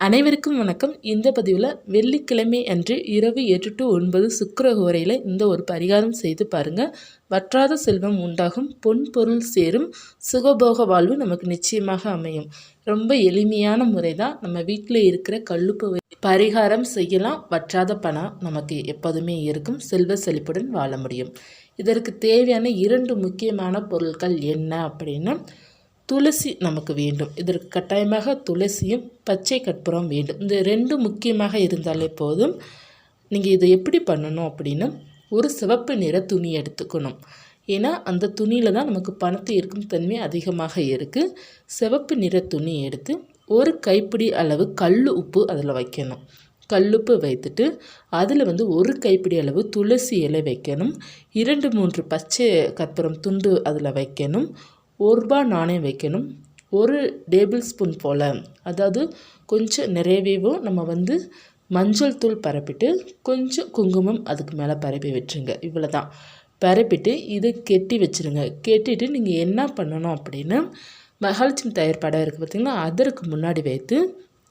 அனைவருக்கும் வணக்கம். இந்த பதிவில் வெள்ளிக்கிழமை அன்று இரவு 8 to 9 சுக்கிரஹோரையில் இந்த ஒரு பரிகாரம் செய்து பாருங்கள். வற்றாத செல்வம் உண்டாகும், பொன் பொருள் சேரும், சுகபோக வாழ்வு நமக்கு நிச்சயமாக அமையும். ரொம்ப எளிமையான முறை தான். நம்ம வீட்டில் இருக்கிற கல்லுப்பு பரிகாரம் செய்யலாம். வற்றாத பணம் நமக்கு எப்போதுமே இருக்கும், செல்வ செழிப்புடன் வாழ முடியும். இதற்கு தேவையான 2 முக்கியமான பொருட்கள் என்ன அப்படின்னா, துளசி நமக்கு வேண்டும். இதற்கு கட்டாயமாக துளசியும் பச்சை கற்பூரம் வேண்டும். இந்த 2 முக்கியமாக இருந்தாலே போதும். நீங்கள் இதை எப்படி பண்ணணும் அப்படின்னா, ஒரு சிவப்பு நிற துணி எடுத்துக்கணும். ஏன்னா அந்த துணியில் தான் நமக்கு பணத்தை இருக்கும் தன்மை அதிகமாக இருக்குது. சிவப்பு நிற துணி எடுத்து ஒரு கைப்பிடி அளவு கல் உப்பு அதில் வைக்கணும். கல்லுப்பு வைத்துட்டு அதில் ஒரு கைப்பிடி அளவு துளசி இலை வைக்கணும். 2-3 பச்சை கற்பூரம் துண்டு அதில் வைக்கணும். ₹1 நாணயம் வைக்கணும். 1 டேபிள் ஸ்பூன் போல், அதாவது கொஞ்சம் நிறையவேவும் நம்ம மஞ்சள் தூள் பரப்பிட்டு கொஞ்சம் குங்குமம் அதுக்கு மேலே பரப்பி விட்டுருங்க. இவ்வளோ தான். பரப்பிட்டு இதை கெட்டி வச்சுருங்க. கெட்டிட்டு நீங்கள் என்ன பண்ணணும் அப்படின்னா, மகாலட்சுமி தயார்படம் இருக்குது பார்த்திங்கன்னா, அதற்கு முன்னாடி வைத்து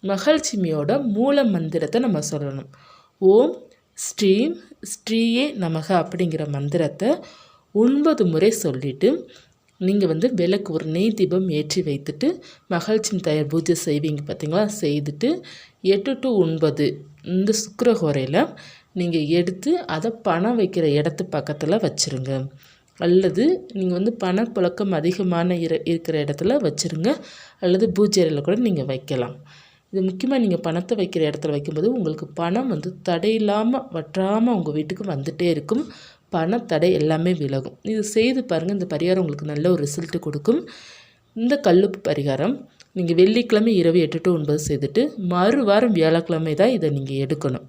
மகாலட்சுமியோட மூல மந்திரத்தை நம்ம சொல்லணும். ஓம் ஸ்ரீம் ஸ்ரீயே நமக அப்படிங்கிற மந்திரத்தை 9 முறை சொல்லிவிட்டு நீங்கள் விளக்கு ஒரு நெய் தீபம் ஏற்றி வைத்துட்டு மகாலட்சுமி தயார் பூஜை செய்வீங்க பார்த்திங்களா. செய்துட்டு 8 to 9 இந்த சுக்கிரஹோரையில் நீங்கள் எடுத்து அதை பணம் வைக்கிற இடத்து பக்கத்தில் வச்சுருங்க. அல்லது நீங்கள் பணப்புழக்கம் அதிகமான இருக்கிற இடத்துல வச்சுருங்க. அல்லது பூஜை அறையில் கூட நீங்கள் வைக்கலாம். இது முக்கியமாக நீங்கள் பணத்தை வைக்கிற இடத்துல வைக்கும்போது உங்களுக்கு பணம் தடையில்லாமல் வற்றாமல் உங்கள் வீட்டுக்கு வந்துகிட்டே இருக்கும். பணத்தடை எல்லாமே விலகும். இது செய்து பாருங்கள். இந்த பரிகாரம் உங்களுக்கு நல்ல ஒரு ரிசல்ட்டு கொடுக்கும். இந்த கல்லுப்பு பரிகாரம் நீங்கள் வெள்ளிக்கிழமை இரவு 8 to 9 செய்துட்டு மறுவாரம் வியாழக்கிழமை தான் இதை நீங்கள் எடுக்கணும்.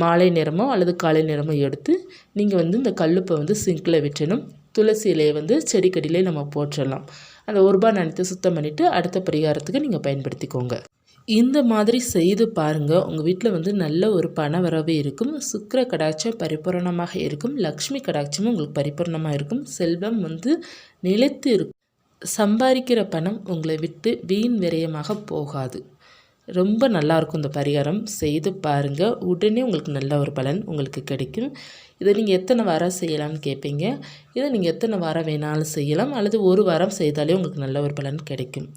மாலை நேரமோ அல்லது காலை நேரமோ எடுத்து நீங்கள் இந்த கல்லுப்பை சிங்கில் விற்றணும். துளசி இலையை செடிக்கடியிலே நம்ம போட்டுடலாம். அந்த ₹1 நாணயத்தை சுத்தம் பண்ணிவிட்டு அடுத்த பரிகாரத்துக்கு நீங்கள் பயன்படுத்திக்கோங்க. இந்த மாதிரி செய்து பாருங்கள். உங்கள் வீட்டில் நல்ல ஒரு பண வரவு இருக்கும். சுக்கிர கடாட்சம் பரிபூரணமாக இருக்கும். லக்ஷ்மி கடாட்சமும் உங்களுக்கு பரிபூரணமாக இருக்கும். செல்வம் நிலைத்து இருக்கும். சம்பாதிக்கிற பணம் உங்களை விட்டு வீண் விரயமாக போகாது. ரொம்ப நல்லாயிருக்கும். இந்த பரிகாரம் செய்து பாருங்கள். உடனே உங்களுக்கு நல்ல ஒரு பலன் உங்களுக்கு கிடைக்கும். இதை நீங்கள் எத்தனை வாரம் செய்யலாம்னு கேட்பீங்க. இதை நீங்கள் எத்தனை வாரம் வேணாலும் செய்யலாம். அல்லது 1 வாரம் செய்தாலே உங்களுக்கு நல்ல ஒரு பலன் கிடைக்கும்.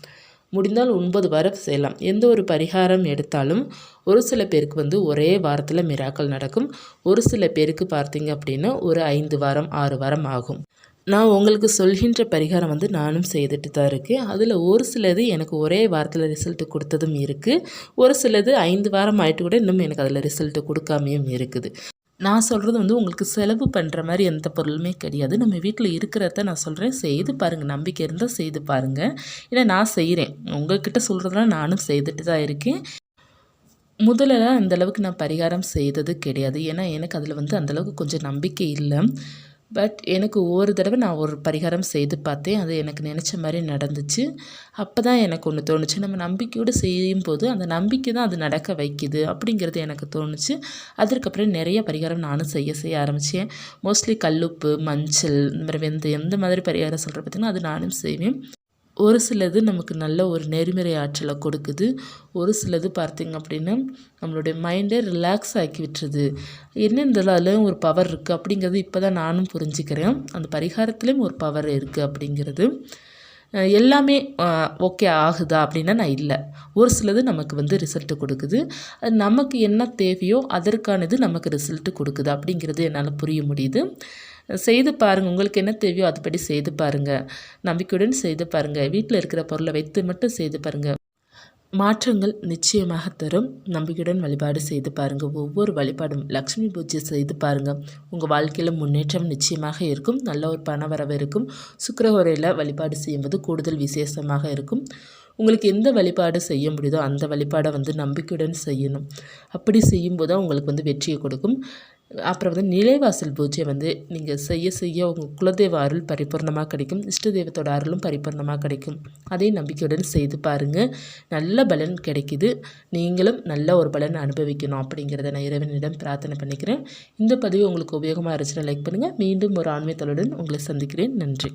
முடிந்தால் 9 வாரம் செய்யலாம். எந்த ஒரு பரிகாரம் எடுத்தாலும் ஒரு சில பேருக்கு ஒரே வாரத்தில் மிராக்கள் நடக்கும். ஒரு சில பேருக்கு பார்த்தீங்க அப்படின்னா ஒரு 5 வாரம் 6 வாரம் ஆகும். நான் உங்களுக்கு சொல்கின்ற பரிகாரம் நானும் செய்துட்டு தான் இருக்கேன். அதில் ஒரு சிலது எனக்கு ஒரே வாரத்தில் ரிசல்ட்டு கொடுத்ததும் இருக்குது. ஒரு சிலது 5 வாரம் ஆகிட்டு கூட இன்னும் எனக்கு அதில் ரிசல்ட்டு கொடுக்காமையும் இருக்குது. நான் சொல்கிறது உங்களுக்கு செலவு பண்ணுற மாதிரி எந்த பொருளுமே கிடையாது. நம்ம வீட்டில் இருக்கிறத நான் சொல்கிறேன். செய்து பாருங்கள். நம்பிக்கை இருந்தால் செய்து பாருங்கள். ஏன்னா நான் செய்கிறேன். உங்கள்கிட்ட சொல்கிறதுலாம் நானும் செய்துட்டு தான் இருக்கேன். முதல்ல அந்தளவுக்கு நான் பரிகாரம் செய்தது கிடையாது. ஏன்னா எனக்கு அதில் அந்தளவுக்கு கொஞ்சம் நம்பிக்கை இல்லை. பட் எனக்கு ஒரு தடவை நான் ஒரு பரிகாரம் செய்து பார்த்தேன். அது எனக்கு நினச்ச மாதிரி நடந்துச்சு. அப்போ தான் எனக்கு ஒன்று தோணுச்சு, நம்ம நம்பிக்கையோடு செய்யும்போது அந்த நம்பிக்கை தான் அது நடக்க வைக்குது அப்படிங்கிறது எனக்கு தோணுச்சு. அதற்கப்புறம் நிறைய பரிகாரம் நானும் செய்ய ஆரம்பித்தேன். மோஸ்ட்லி கல்லுப்பு, மஞ்சள், இந்த மாதிரி வெந்தயம், எந்த மாதிரி பரிகாரம் சொல்கிற பார்த்திங்கன்னா அது நானும் செய்வேன். ஒரு சிலது நமக்கு நல்ல ஒரு நெறிமுறை ஆற்றலை கொடுக்குது. ஒரு சிலது பார்த்திங்க அப்படின்னா நம்மளுடைய மைண்டை ரிலாக்ஸ் ஆக்கி விட்டுருது. என்ன அதில் ஒரு பவர் இருக்குது அப்படிங்கிறது இப்போ தான் நானும் புரிஞ்சுக்கிறேன். அந்த பரிகாரத்துலேயும் ஒரு பவர் இருக்குது அப்படிங்கிறது. எல்லாமே ஓகே ஆகுதா அப்படின்னா நான் இல்லை. ஒரு சிலது நமக்கு ரிசல்ட்டு கொடுக்குது. அது நமக்கு என்ன தேவையோ அதற்கானது நமக்கு ரிசல்ட்டு கொடுக்குது அப்படிங்கிறது என்னால் புரிய முடியுது. செய்து பாருங்கள். உங்களுக்கு என்ன தேவையோ அதுபடி செய்து பாருங்கள். நம்பிக்கையுடன் செய்து பாருங்கள். வீட்டில் இருக்கிற பொருளை வைத்து மட்டும் செய்து பாருங்கள். மாற்றங்கள் நிச்சயமாக தரும். நம்பிக்கையுடன் வழிபாடு செய்து பாருங்கள். ஒவ்வொரு வழிபாடும் லக்ஷ்மி பூஜை செய்து பாருங்கள். உங்கள் வாழ்க்கையில் முன்னேற்றம் நிச்சயமாக இருக்கும். நல்ல ஒரு பண வரவு இருக்கும். சுக்கிரஹோரையில் வழிபாடு செய்யும்போது கூடுதல் விசேஷமாக இருக்கும். உங்களுக்கு எந்த வழிபாடு செய்ய முடியுதோ அந்த வழிபாடை நம்பிக்கையுடன் செய்யணும். அப்படி செய்யும்போது தான் உங்களுக்கு வெற்றியை கொடுக்கும். அப்புறம் நிலைவாசல் பூஜை நீங்கள் செய்ய உங்கள் குலதெய்வ அருள் பரிபூர்ணமாக கிடைக்கும். இஷ்ட தெய்வத்தோட அருளும் பரிபூர்ணமாக கிடைக்கும். அதே நம்பிக்கையுடன் செய்து பாருங்கள். நல்ல பலன் கிடைக்குது. நீங்களும் நல்ல ஒரு பலன் அனுபவிக்கணும் அப்படிங்கிறத நான் இறைவனிடம் பிரார்த்தனை பண்ணிக்கிறேன். இந்த பதிவு உங்களுக்கு உபயோகமாக இருந்துச்சுன்னா லைக் பண்ணுங்கள். மீண்டும் ஒரு ஆன்மீகத்தலுடன் உங்களை சந்திக்கிறேன். நன்றி.